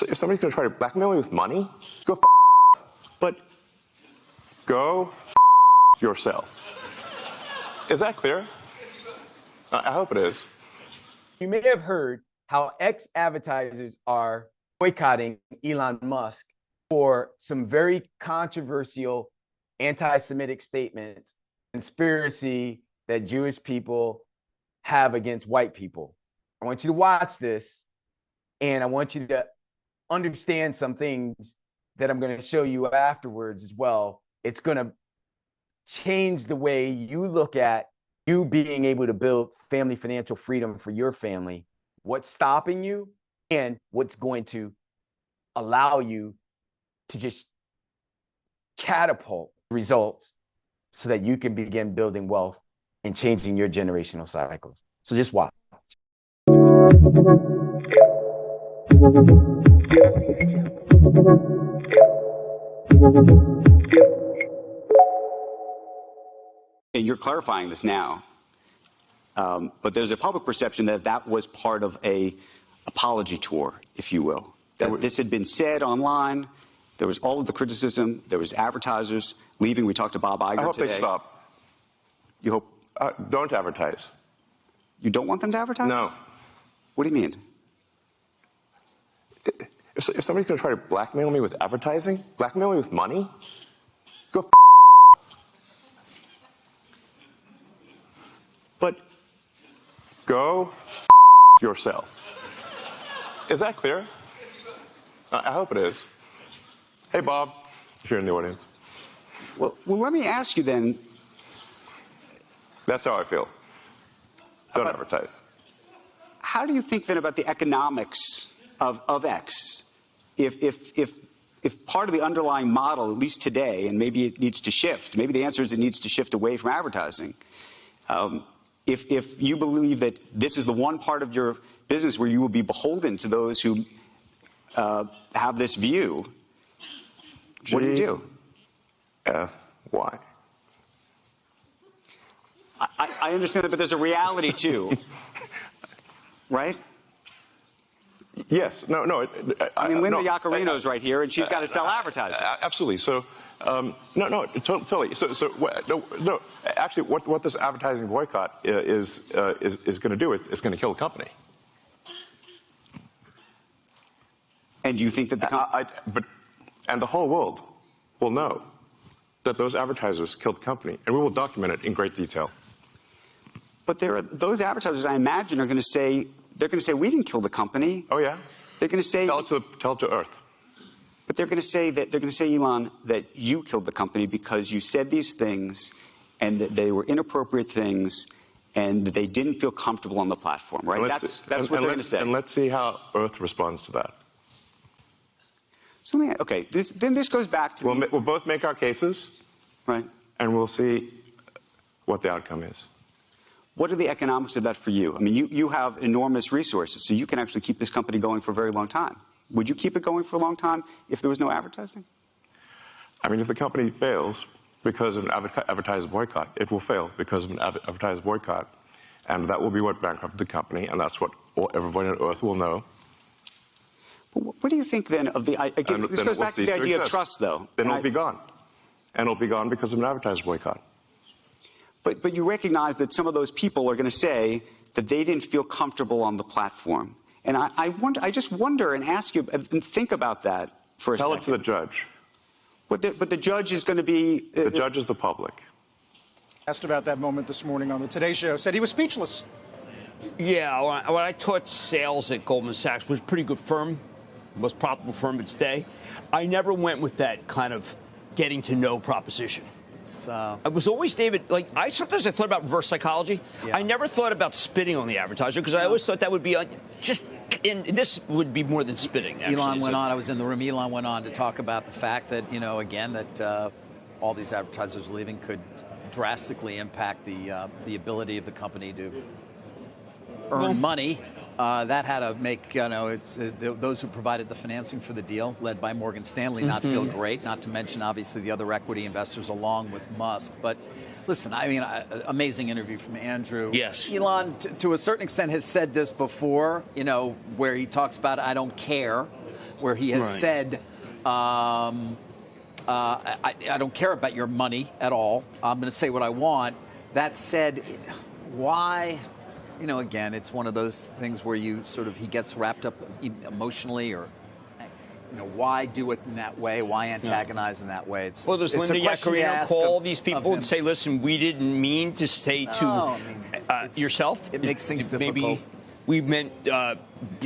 If somebody's going to try to blackmail me with money, go But go yourself. Is that clear? I hope it is. You may have heard how ex-advertisers are boycotting Elon Musk for some very controversial anti-Semitic statements, conspiracy that Jewish people have against white people. I want you to watch this, and I want you to understand some things that I'm going to show you afterwards as well. It's going to change the way you look at you being able to build family financial freedom for your family, what's stopping you, and what's going to allow you to just catapult results so that you can begin building wealth and changing your generational cycles. So just watch. and you're clarifying this now, but there's a public perception that that was part of a apology tour, if you will, that this had been said online. There was all of the criticism. There was advertisers leaving. We talked to Bob Iger today. I hope they stop. You hope? Don't advertise. You don't want them to advertise? No. What do you mean? If somebody's going to try to blackmail me with advertising, blackmail me with money, go But go yourself. Is that clear? I hope it is. Hey, Bob, if you're in the audience. well, let me ask you then. That's how I feel. Don't advertise. How do you think then about the economics of X? If part of the underlying model, at least today, and maybe it needs to shift, maybe the answer is it needs to shift away from advertising. If you believe that this is the one part of your business where you will be beholden to those who have this view, what do you do? F-Y. I understand that, but there's a reality too, right? Yes. No. I mean, Linda no, Yaccarino's right here, and she's got to sell advertising. Absolutely. So, totally. No. Actually, what this advertising boycott is going to do, it's going to kill the company. And do you think that and the whole world will know that those advertisers killed the company, and we will document it in great detail. But those advertisers, I imagine, are going to say, we didn't kill the company. Oh yeah. They're going to say, tell it to Earth. But they're going to say, Elon, that you killed the company because you said these things, and that they were inappropriate things, and that they didn't feel comfortable on the platform, right? That's what they're going to say. And let's see how Earth responds to that. So this goes back to we'll both make our cases, right, and we'll see what the outcome is. What are the economics of that for you? I mean, you have enormous resources, so you can actually keep this company going for a very long time. Would you keep it going for a long time if there was no advertising? I mean, if the company fails because of an advertiser boycott, it will fail because of an advertiser boycott. And that will be what bankrupted the company, and that's what everybody on Earth will know. But what do you think then of the... this goes back to the idea of trust, though. Then it'll be gone. And it'll be gone because of an advertiser boycott. But you recognize that some of those people are going to say that they didn't feel comfortable on the platform. And I just wonder and ask you and think about that for a second. Tell it to the judge. But the judge is going to be... the judge is the public. Asked about that moment this morning on the Today Show, said he was speechless. Yeah, when I taught sales at Goldman Sachs, was a pretty good firm, most profitable firm of its day. I never went with that kind of getting to know proposition. I was always, David, sometimes I thought about reverse psychology. Yeah. I never thought about spitting on the advertiser because I always thought that would be this would be more than spitting. Actually. Elon went on, I was in the room, Elon went on to talk about the fact that, again, that all these advertisers leaving could drastically impact the ability of the company to earn money. That had to make, those who provided the financing for the deal, led by Morgan Stanley, not feel great, not to mention, obviously, the other equity investors along with Musk. But listen, I mean, amazing interview from Andrew. Yes. Elon, to a certain extent, has said this before, where he talks about, I don't care. where he has Right. said, I don't care about your money at all. I'm going to say what I want. That said, why? You know, again, it's one of those things where he gets wrapped up emotionally, or, you know, why do it in that way? Why antagonize in that way? Well, does Linda Yaccarino call these people and say, listen, we didn't mean to say yourself? It makes things difficult. Maybe we meant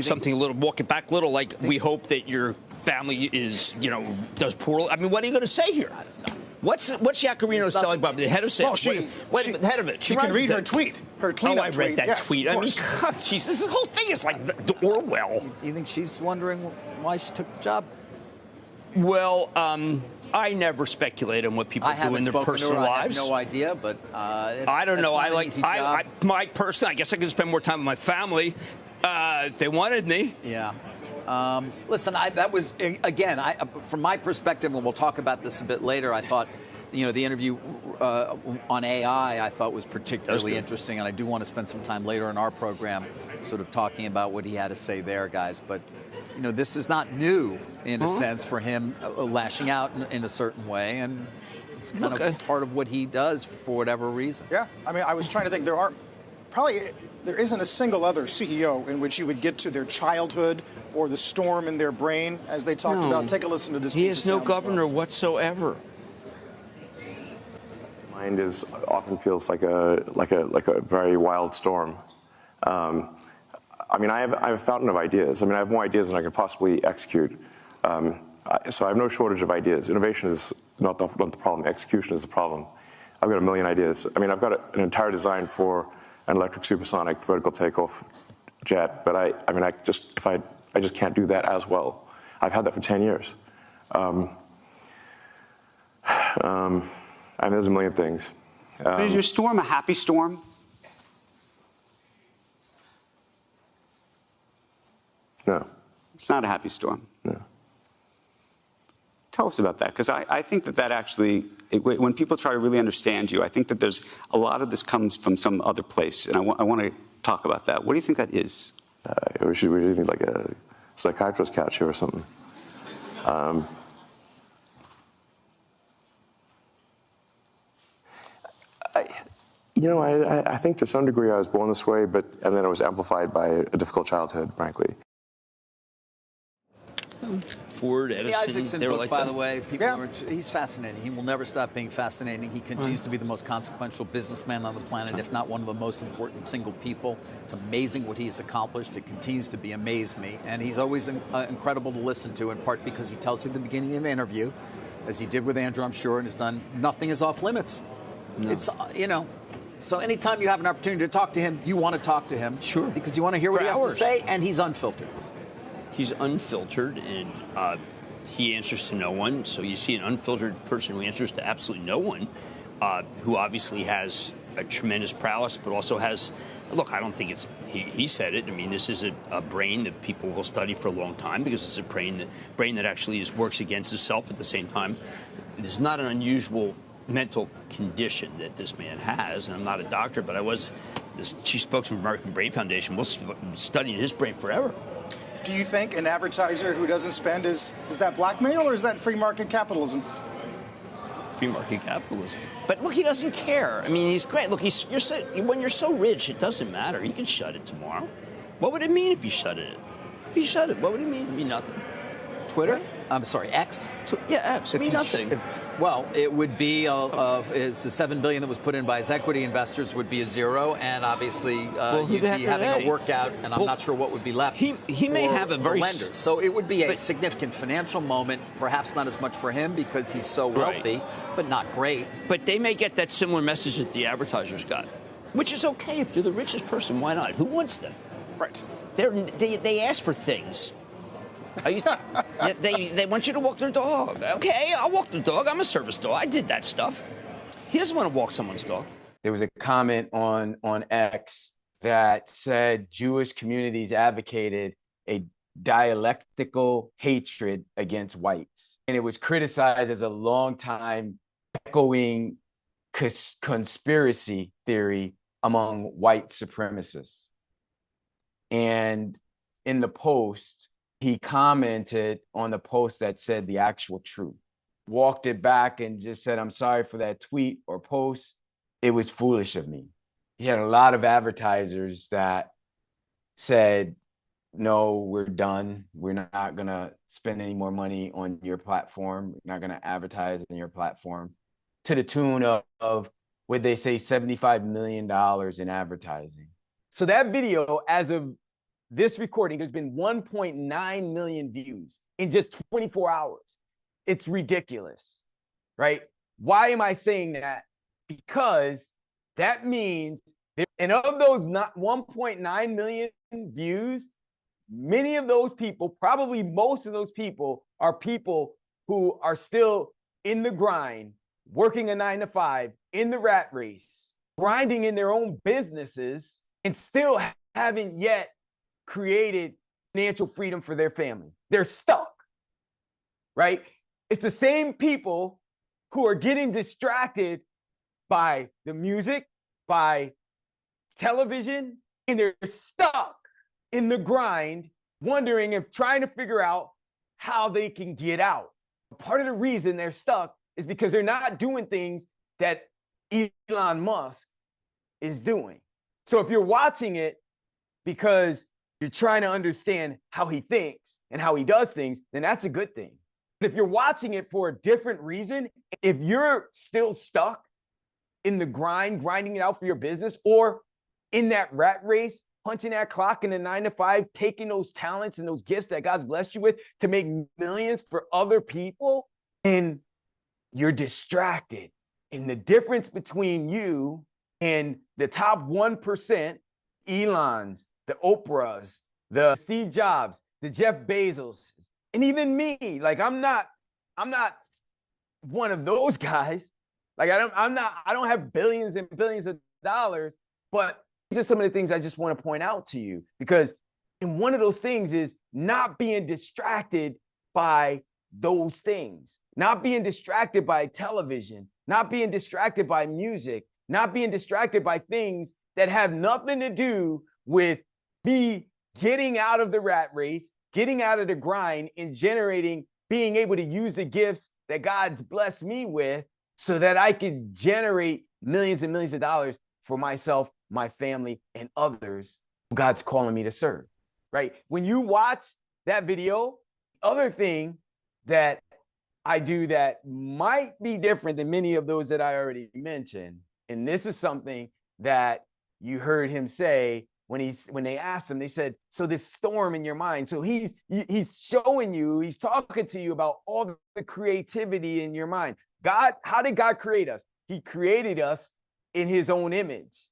something a little, walk it back a little, like we hope that your family is, you know, does poorly. I mean, what are you going to say here? What's Yaccarino selling by the head of sales? Well, the head of it. She can read her tweet. Her tweet. Oh, I read that tweet. I mean, God, jeez, this whole thing is like Orwell. You think she's wondering why she took the job? Well, I never speculate on what people do in their personal lives. I have no idea, but I don't know. I guess I could spend more time with my family if they wanted me. Yeah. Listen, that was, again, from my perspective, and we'll talk about this a bit later, I thought, you know, the interview on AI I thought was particularly interesting, and I do want to spend some time later in our program sort of talking about what he had to say there, guys. But, you know, this is not new, in a sense, for him lashing out in a certain way, and it's kind of part of what he does for whatever reason. Yeah, I mean, I was trying to think, there isn't a single other CEO in which you would get to their childhood or the storm in their brain, as they talked about. Take a listen to this. He has no governor whatsoever. Mind often feels like a very wild storm. I mean, I have a fountain of ideas. I mean, I have more ideas than I can possibly execute. So I have no shortage of ideas. Innovation is not the problem. Execution is the problem. I've got a million ideas. I mean, I've got an entire design for an electric supersonic vertical takeoff jet, but I just can't do that as well. I've had that for 10 years. And there's a million things. But is your storm a happy storm? No. It's not a happy storm. No. Tell us about that, because I think that actually, when people try to really understand you, I think that there's a lot of this comes from some other place, and I want to talk about that. What do you think that is? We need like a psychiatrist couch here or something. I think to some degree I was born this way, and then it was amplified by a difficult childhood, frankly. Ford, Edison, the Isaacson they were book, like by that. the way, he's fascinating. He will never stop being fascinating. He continues to be the most consequential businessman on the planet, if not one of the most important single people. It's amazing what he has accomplished. It continues to amaze me. And he's always incredible to listen to, in part because he tells you at the beginning of the interview, as he did with Andrew, I'm sure, and has done, nothing is off limits. No. It's, so anytime you have an opportunity to talk to him, you want to talk to him. Sure. Because you want to hear what he has to say, and he's unfiltered. He's unfiltered, and he answers to no one. So you see an unfiltered person who answers to absolutely no one, who obviously has a tremendous prowess, but also has, look, I don't think it's, he said it. I mean, this is a brain that people will study for a long time, because it's a brain that actually works against itself at the same time. It is not an unusual mental condition that this man has, and I'm not a doctor, but I was the chief spokesman of American Brain Foundation. We'll studying his brain forever. Do you think an advertiser who doesn't spend is that blackmail, or is that free market capitalism? Free market capitalism. But look, he doesn't care. I mean, he's great. Look, when you're so rich, it doesn't matter. You can shut it tomorrow. What would it mean if you shut it? If you shut it, what would it mean? It mean nothing. Twitter? I'm sorry, X? Yeah, X. It mean nothing. Well, it would be the $7 billion that was put in by his equity investors would be a zero, and obviously you'd be having a workout, and I'm not sure what would be left. He may have a very lenders. So it would be a significant financial moment, perhaps not as much for him because he's so wealthy, but not great. But they may get that similar message that the advertisers got, which is okay if you're the richest person. Why not? Who wants them? Right. They ask for things. They want you to walk their dog. Okay, I'll walk the dog. I'm a service dog. I did that stuff. He doesn't want to walk someone's dog. There was a comment on X that said Jewish communities advocated a dialectical hatred against whites. And it was criticized as a long-time echoing conspiracy theory among white supremacists. And in the Post, he commented on the post that said the actual truth, walked it back and just said, I'm sorry for that tweet or post. It was foolish of me. He had a lot of advertisers that said, no, we're done. We're not going to spend any more money on your platform. We're not going to advertise on your platform, to the tune of what they say, $75 million in advertising. So that video, as of this recording, there's been 1.9 million views in just 24 hours. It's ridiculous, right? Why am I saying that? Because that means that, and of those not 1.9 million views, many of those people, probably most of those people, are people who are still in the grind, working a 9 to 5, in the rat race, grinding in their own businesses, and still haven't yet created financial freedom for their family. They're stuck, right? It's the same people who are getting distracted by the music, by television, and they're stuck in the grind, wondering if trying to figure out how they can get out. Part of the reason they're stuck is because they're not doing things that Elon Musk is doing. So if you're watching it because you're trying to understand how he thinks and how he does things, then that's a good thing. But if you're watching it for a different reason, if you're still stuck in the grind, grinding it out for your business, or in that rat race, punching that clock in the 9 to 5, taking those talents and those gifts that God's blessed you with to make millions for other people, and you're distracted. And the difference between you and the top 1%, Elons, the Oprahs, the Steve Jobs, the Jeff Bezos, and even me, like I'm not one of those guys. Like I don't have billions and billions of dollars, but these are some of the things I just want to point out to you, because and one of those things is not being distracted by those things, not being distracted by television, not being distracted by music, not being distracted by things that have nothing to do with me getting out of the rat race, getting out of the grind, and generating, being able to use the gifts that God's blessed me with so that I can generate millions and millions of dollars for myself, my family, and others God's calling me to serve, right? When you watch that video, other thing that I do that might be different than many of those that I already mentioned, and this is something that you heard him say when they asked him, they said, so this storm in your mind. So he's showing you, he's talking to you about all the creativity in your mind. God, how did God create us? He created us in his own image.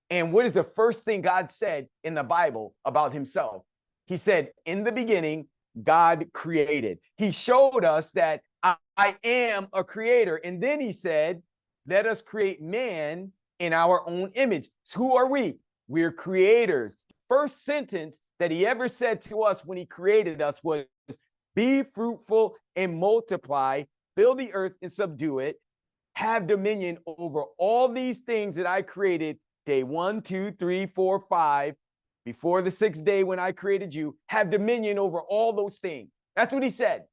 And what is the first thing God said in the Bible about himself? He said, in the beginning, God created. He showed us that I am a creator. And then he said, let us create man in our own image. So who are we? We're creators. First sentence that he ever said to us when he created us was, be fruitful and multiply, fill the earth and subdue it, have dominion over all these things that I created day 1, 2, 3, 4, 5, before the 6th day when I created you, have dominion over all those things. That's what he said,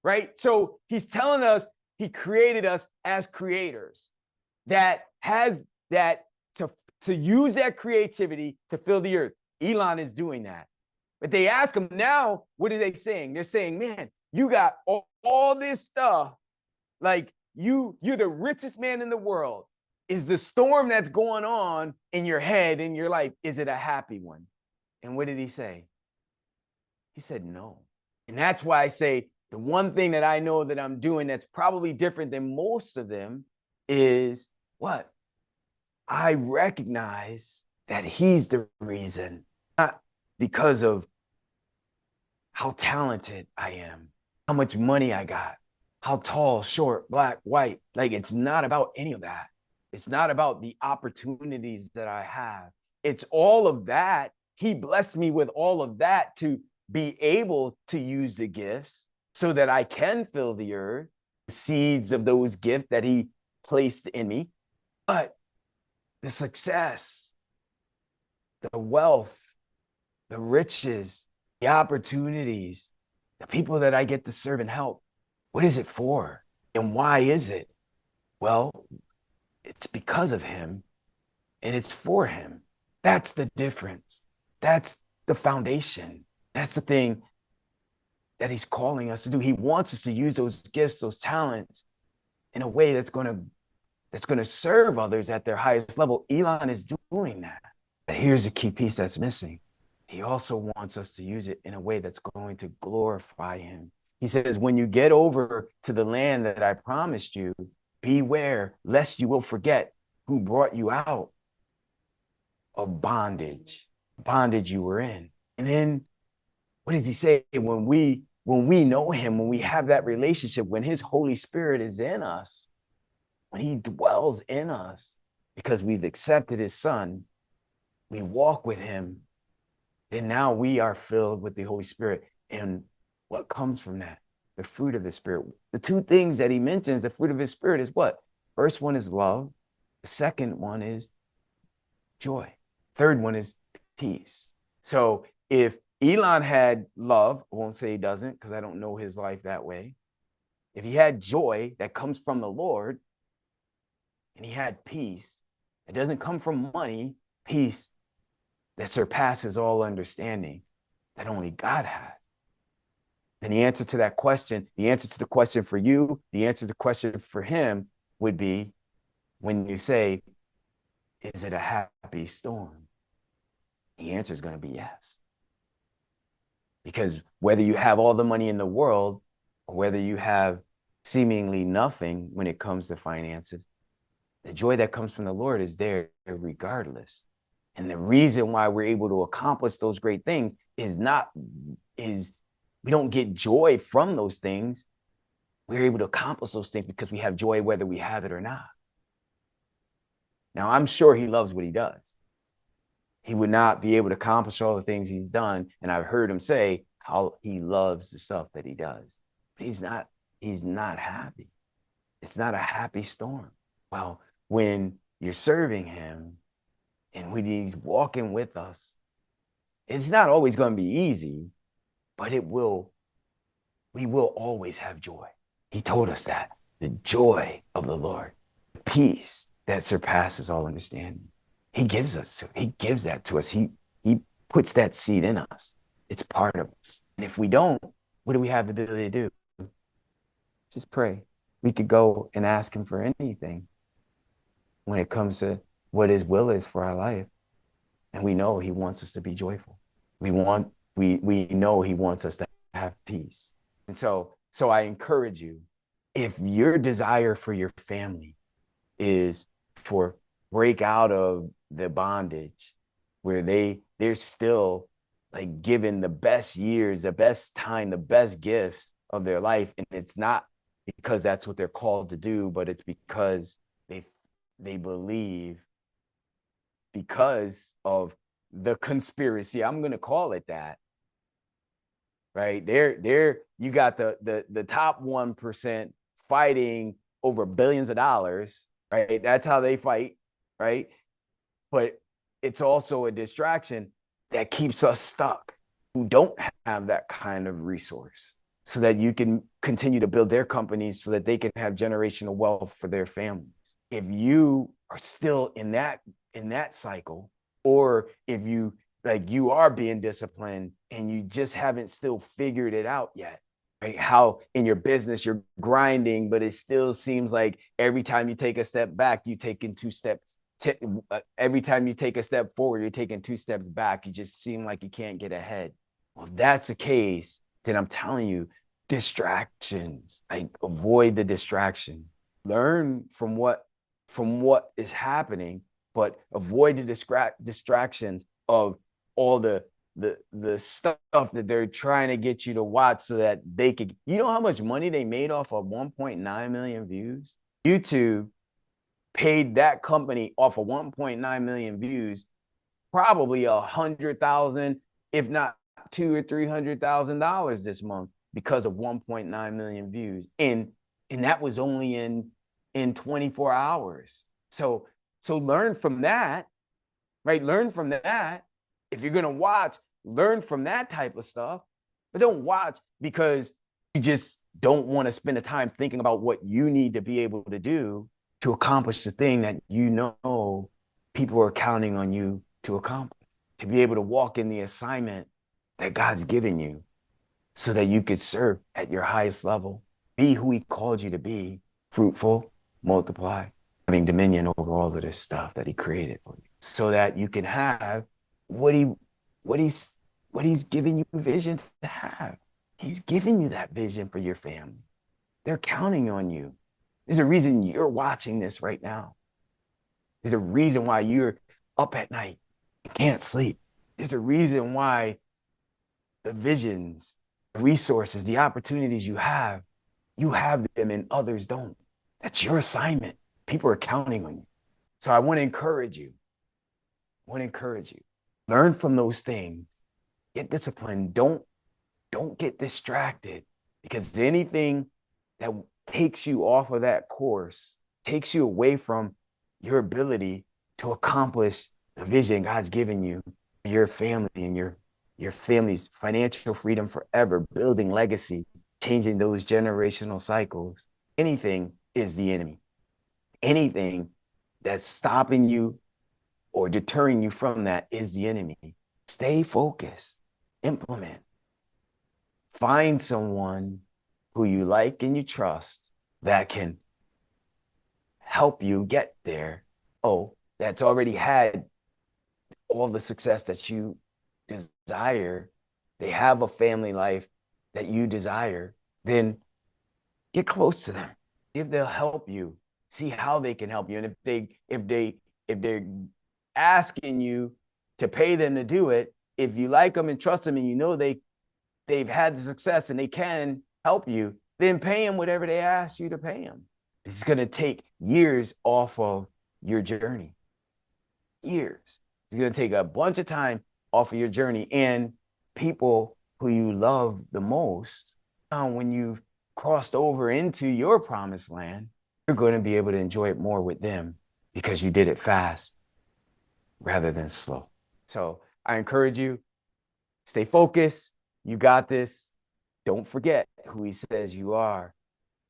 right? So he's telling us he created us as creators that has that to use that creativity to fill the earth. Elon is doing that. But they ask him now, what are they saying? They're saying, man, you got all this stuff. Like you're the richest man in the world. Is the storm that's going on in your head, in your life, is it a happy one? And what did he say? He said no. And that's why I say the one thing that I know that I'm doing that's probably different than most of them is what? I recognize that he's the reason, not because of how talented I am, how much money I got, how tall, short, black, white. Like, it's not about any of that. It's not about the opportunities that I have. It's all of that. He blessed me with all of that to be able to use the gifts so that I can fill the earth, the seeds of those gifts that he placed in me. But the success, the wealth, the riches, the opportunities, the people that I get to serve and help, what is it for? And why is it? Well, it's because of him and it's for him. That's the difference. That's the foundation. That's the thing that he's calling us to do. He wants us to use those gifts, those talents in a way that's going to serve others at their highest level. Elon is doing that. But here's a key piece that's missing. He also wants us to use it in a way that's going to glorify him. He says, when you get over to the land that I promised you, beware lest you will forget who brought you out of bondage you were in. And then what does he say? When we know him, when we have that relationship, when his Holy Spirit is in us, when he dwells in us, because we've accepted his son, we walk with him, then now we are filled with the Holy Spirit. And what comes from that? The fruit of the Spirit. The two things that he mentions, the fruit of his Spirit, is what? First one is love. The second one is joy. Third one is peace. So if Elon had love, I won't say he doesn't because I don't know his life that way. If he had joy that comes from the Lord, and he had peace that doesn't come from money, peace that surpasses all understanding that only God had, then the answer to that question, the answer to the question for you, the answer to the question for him would be when you say, is it a happy storm? The answer is going to be yes. Because whether you have all the money in the world or whether you have seemingly nothing when it comes to finances, the joy that comes from the Lord is there regardless. And the reason why we're able to accomplish those great things is we don't get joy from those things. We're able to accomplish those things because we have joy whether we have it or not. Now, I'm sure he loves what he does. He would not be able to accomplish all the things he's done. And I've heard him say how he loves the stuff that he does. But he's not happy. It's not a happy storm. Well, when you're serving him and when he's walking with us, it's not always going to be easy, but we will always have joy. He told us that, the joy of the Lord, peace that surpasses all understanding. He gives that to us. He puts that seed in us. It's part of us. And if we don't, what do we have the ability to do? Just pray. We could go and ask him for anything when it comes to what his will is for our life. And we know he wants us to be joyful. We know he wants us to have peace. And so I encourage you, if your desire for your family is for break out of the bondage where they're still like given the best years, the best time, the best gifts of their life, and it's not because that's what they're called to do, but it's because they believe, because of the conspiracy, I'm going to call it that, right? You got the top 1% fighting over billions of dollars, right? That's how they fight, right? But it's also a distraction that keeps us stuck who don't have that kind of resource, so that you can continue to build their companies so that they can have generational wealth for their families. If you are still in that cycle, or if you are being disciplined and you just haven't still figured it out yet, right? How in your business you're grinding, but it still seems like every time you take a step back, you're taking 2 steps. Every time you take a step forward, you're taking 2 steps back. You just seem like you can't get ahead. Well, if that's the case, then I'm telling you, distractions. Avoid the distraction. Learn from what is happening, but avoid the distractions of all the stuff that they're trying to get you to watch so that they could. You know how much money they made off of 1.9 million views? YouTube paid that company off of 1.9 million views, probably $100,000, if not $200,000 or $300,000 this month because of 1.9 million views. And that was only in 24 hours. So learn from that, right? Learn from that. If you're going to watch learn from that type of stuff, but don't watch because you just don't want to spend the time thinking about what you need to be able to do to accomplish the thing that you know people are counting on you to accomplish, to be able to walk in the assignment that God's given you so that you could serve at your highest level, be who he called you to be, fruitful, multiply, having dominion over all of this stuff that he created for you, so that you can have what he's giving you vision to have. He's giving you that vision for your family. They're counting on you. There's a reason you're watching this right now. There's a reason why you're up at night and can't sleep. There's a reason why the visions, the resources, the opportunities you have them and others don't. That's your assignment. People are counting on you. So I want to encourage you. Learn from those things. Get disciplined. Don't get distracted, because anything that takes you off of that course takes you away from your ability to accomplish the vision God's given you, your family and your family's financial freedom forever, building legacy, changing those generational cycles. Anything is the enemy. Anything that's stopping you or deterring you from that is the enemy. Stay focused. Implement. Find someone who you like and you trust that can help you get there. Oh, that's already had all the success that you desire. They have a family life that you desire. Then get close to them. If they'll help you, see how they can help you. And if they're asking you to pay them to do it, if you like them and trust them and you know they've had the success and they can help you, then pay them whatever they ask you to pay them. It's going to take years off of your journey. Years. It's going to take a bunch of time off of your journey. And people who you love the most, when you've crossed over into your promised land, you're going to be able to enjoy it more with them because you did it fast rather than slow. So I encourage you, stay focused. You got this. Don't forget who he says you are.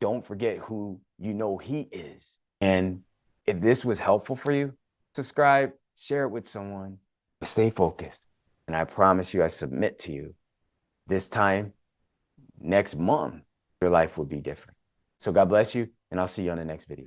Don't forget who you know he is. And if this was helpful for you, subscribe, share it with someone, but stay focused. And I promise you, I submit to you, this time next month, your life will be different. So God bless you, and I'll see you on the next video.